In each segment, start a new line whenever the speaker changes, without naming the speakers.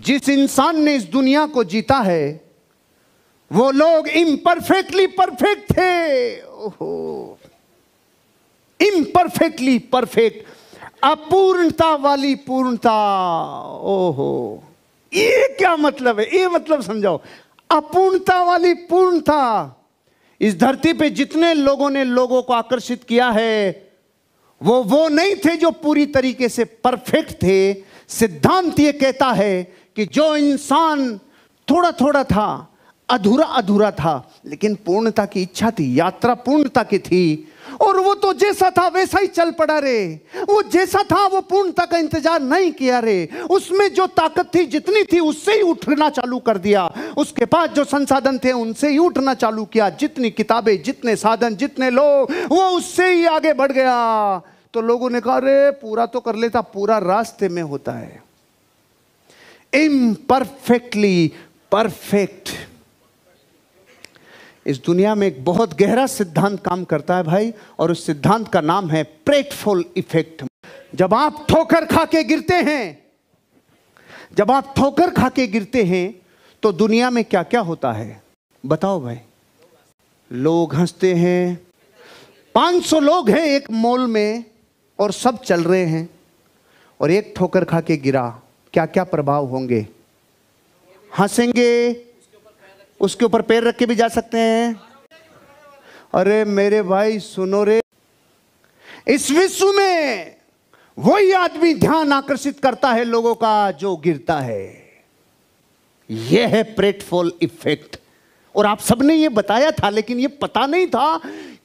जिस इंसान ने इस दुनिया को जीता है वो लोग इम्परफेक्टली परफेक्ट थे। ओहो, इम्परफेक्टली परफेक्ट, अपूर्णता वाली पूर्णता। ओहो, ये क्या मतलब है? ये मतलब समझाओ। अपूर्णता वाली पूर्णता। इस धरती पे जितने लोगों ने लोगों को आकर्षित किया है वो नहीं थे जो पूरी तरीके से परफेक्ट थे। सिद्धांत ये कहता है कि जो इंसान थोड़ा थोड़ा था, अधूरा अधूरा था, लेकिन पूर्णता की इच्छा थी, यात्रा पूर्णता की थी, और वो तो जैसा था वैसा ही चल पड़ा रे। वो जैसा था वो पूर्णता का इंतजार नहीं किया रे। उसमें जो ताकत थी, जितनी थी, उससे ही उठना चालू कर दिया। उसके पास जो संसाधन थे उनसे ही उठना चालू किया। जितनी किताबें, जितने साधन, जितने लोग, वो उससे ही आगे बढ़ गया। तो लोगों ने कहा अरे पूरा तो कर लेता, पूरा रास्ते में होता है। Imperfectly perfect. इस दुनिया में एक बहुत गहरा सिद्धांत काम करता है भाई, और उस सिद्धांत का नाम है प्रेटफुल इफेक्ट। जब आप ठोकर खा के गिरते हैं, जब आप ठोकर खा के गिरते हैं तो दुनिया में क्या क्या होता है बताओ भाई? लोग हंसते हैं। 500 लोग हैं एक मॉल में और सब चल रहे हैं, और एक ठोकर खा के गिरा, क्या क्या प्रभाव होंगे? हंसेंगे, उसके ऊपर पैर रख के भी जा सकते हैं। अरे मेरे भाई सुनो रे, इस विश्व में वही आदमी ध्यान आकर्षित करता है लोगों का जो गिरता है। यह है प्रेटफुल इफेक्ट। और आप सबने ये बताया था, लेकिन ये पता नहीं था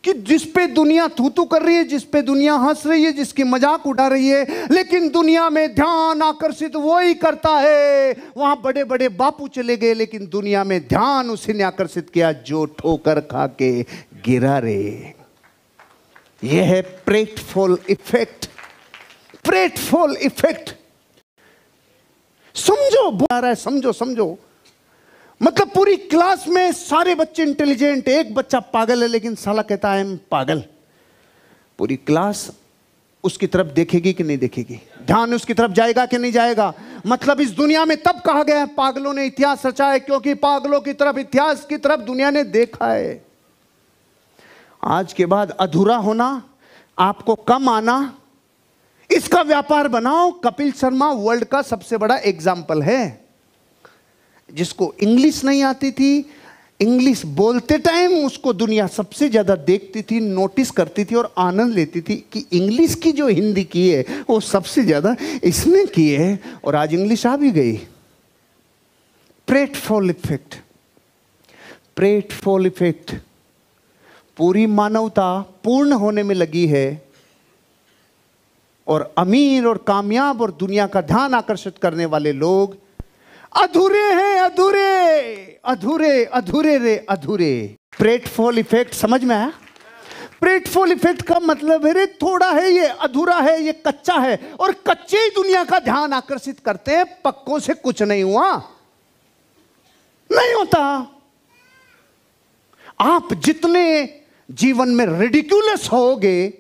कि जिस पे दुनिया थू थू कर रही है, जिस पे दुनिया हंस रही है, जिसकी मजाक उड़ा रही है, लेकिन दुनिया में ध्यान आकर्षित वही करता है। वहां बड़े बड़े बापू चले गए, लेकिन दुनिया में ध्यान उसी ने आकर्षित किया जो ठोकर खा के गिरा रे। यह है प्रेटफुल इफेक्ट। प्रेटफुल इफेक्ट समझो, बुला रहा है, समझो समझो। मतलब पूरी क्लास में सारे बच्चे इंटेलिजेंट, एक बच्चा पागल है, लेकिन साला कहता है मैं पागल। पूरी क्लास उसकी तरफ देखेगी कि नहीं देखेगी? ध्यान उसकी तरफ जाएगा कि नहीं जाएगा? मतलब इस दुनिया में तब कहा गया है पागलों ने इतिहास रचा है, क्योंकि पागलों की तरफ, इतिहास की तरफ दुनिया ने देखा है। आज के बाद अधूरा होना, आपको कम आना, इसका व्यापार बनाओ। कपिल शर्मा वर्ल्ड का सबसे बड़ा एग्जाम्पल है। जिसको इंग्लिश नहीं आती थी, इंग्लिश बोलते टाइम उसको दुनिया सबसे ज्यादा देखती थी, नोटिस करती थी और आनंद लेती थी कि इंग्लिश की जो हिंदी की है वो सबसे ज्यादा इसने की है, और आज इंग्लिश आ भी गई। प्रेटफुल इफेक्ट। प्रेटफुल इफेक्ट। पूरी मानवता पूर्ण होने में लगी है, और अमीर और कामयाब और दुनिया का ध्यान आकर्षित करने वाले लोग अधूरे हैं। अधूरे अधूरे अधूरे रे अधूरे। प्रेटफुल इफेक्ट समझ में आया? प्रेटफुल इफेक्ट का मतलब है रे थोड़ा है, ये अधूरा है, ये कच्चा है, और कच्चे ही दुनिया का ध्यान आकर्षित करते हैं। पक्कों से कुछ नहीं हुआ, नहीं होता। आप जितने जीवन में रिडिक्यूलस होगे,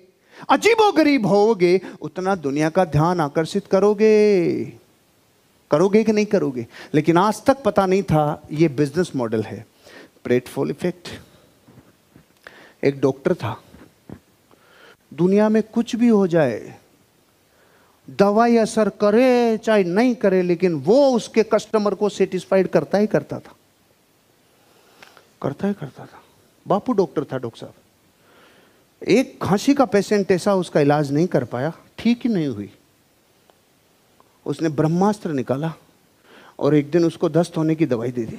अजीबोगरीब होगे, उतना दुनिया का ध्यान आकर्षित करोगे। करोगे कि नहीं करोगे? लेकिन आज तक पता नहीं था ये बिजनेस मॉडल है। प्रेटफुल इफेक्ट। एक डॉक्टर था, दुनिया में कुछ भी हो जाए, दवाई असर करे चाहे नहीं करे, लेकिन वो उसके कस्टमर को सेटिस्फाइड करता ही करता था, करता ही करता था। बापू डॉक्टर था डॉक्टर साहब। एक खांसी का पेशेंट ऐसा उसका इलाज नहीं कर पाया, ठीक ही नहीं हुई। उसने ब्रह्मास्त्र निकाला और एक दिन उसको दस्त होने की दवाई दे दी।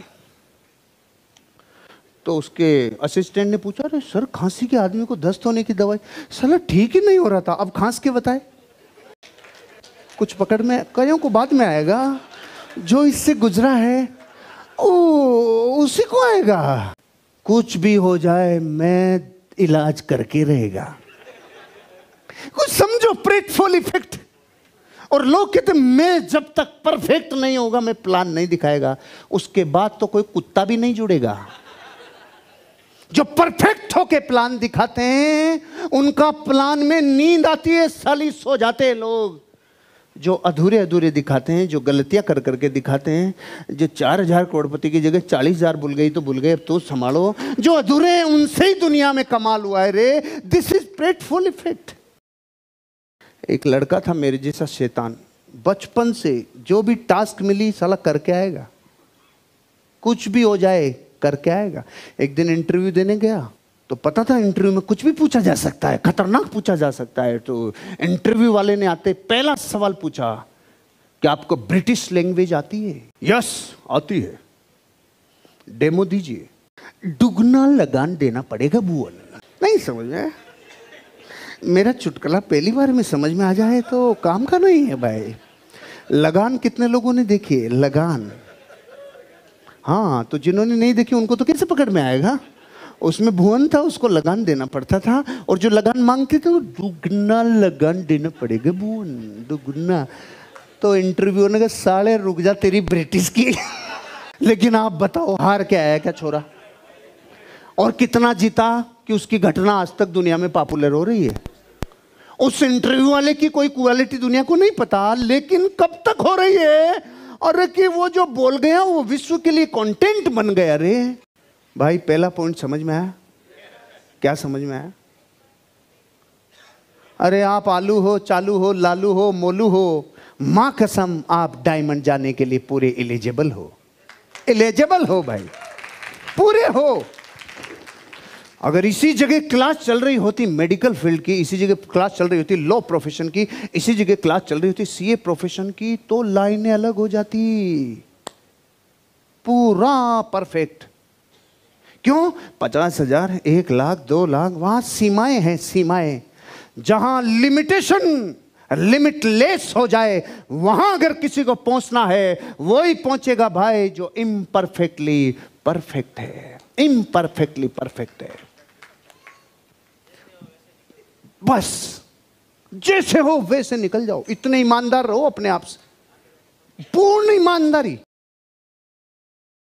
तो उसके असिस्टेंट ने पूछा, अरे सर खांसी के आदमी को दस्त होने की दवाई, साला ठीक ही नहीं हो रहा था, अब खांस के बताए। कुछ पकड़ में, कईयों को बाद में आएगा, जो इससे गुजरा है उसी को आएगा। कुछ भी हो जाए मैं इलाज करके रहेगा। कुछ समझो प्रेटफुल इफेक्ट। और लोग कहते मैं जब तक परफेक्ट नहीं होगा मैं प्लान नहीं दिखाएगा, उसके बाद तो कोई कुत्ता भी नहीं जुड़ेगा। जो परफेक्ट होके प्लान दिखाते हैं उनका प्लान में नींद आती है, साली सो जाते हैं लोग। जो अधूरे अधूरे दिखाते हैं, जो गलतियां कर करके दिखाते हैं, जो 4,000 करोड़पति की जगह 40,000 भूल गई तो भूल गए, अब तो संभालो। जो अधूरे हैं उनसे ही दुनिया में कमाल हुआ है रे। This is pratfall effect. एक लड़का था मेरे जैसा शैतान, बचपन से जो भी टास्क मिली साला करके आएगा, कुछ भी हो जाए करके आएगा। एक दिन इंटरव्यू देने गया तो पता था इंटरव्यू में कुछ भी पूछा जा सकता है, खतरनाक पूछा जा सकता है। तो इंटरव्यू वाले ने आते पहला सवाल पूछा कि आपको ब्रिटिश लैंग्वेज आती है? यस आती है। डेमो दीजिए। दुगना लगान देना पड़ेगा भुवन। नहीं समझ में, मेरा चुटकुला पहली बार में समझ में आ जाए तो काम का नहीं है भाई। लगान कितने लोगों ने देखी है? लगान, हाँ, तो जिन्होंने नहीं देखी उनको तो कैसे पकड़ में आएगा। उसमें भुवन था, उसको लगान देना पड़ता था, और जो लगान मांगते थे वो दुगना लगान देना पड़ेगा भुवन, दुगना। तो इंटरव्यू ने कहा साले रुक जा तेरी ब्रिटिश की लेकिन आप बताओ हार के आया क्या छोरा, और कितना जीता कि उसकी घटना आज तक दुनिया में पॉपुलर हो रही है। उस इंटरव्यू वाले की कोई क्वालिटी दुनिया को नहीं पता, लेकिन कब तक हो रही है, और कि वो जो बोल गया वो विश्व के लिए कंटेंट बन गया रे भाई। पहला पॉइंट समझ में आया? क्या समझ में आया? अरे आप आलू हो, चालू हो, लालू हो, मोलू हो, मां कसम आप डायमंड जाने के लिए पूरे एलिजिबल हो। एलिजिबल हो भाई, पूरे हो। अगर इसी जगह क्लास चल रही होती मेडिकल फील्ड की, इसी जगह क्लास चल रही होती लॉ प्रोफेशन की, इसी जगह क्लास चल रही होती सीए प्रोफेशन की, तो लाइनें अलग हो जाती। पूरा परफेक्ट। क्यों? 50,000, 1 लाख, 2 लाख, वहां सीमाएं हैं, सीमाएं। जहां लिमिटेशन लिमिटलेस हो जाए, वहां अगर किसी को पहुंचना है वही पहुंचेगा भाई जो इम्परफेक्टली परफेक्ट है। इम्परफेक्टली परफेक्ट है। बस जैसे हो वैसे निकल जाओ, इतने ईमानदार रहो अपने आप से, पूर्ण ईमानदारी।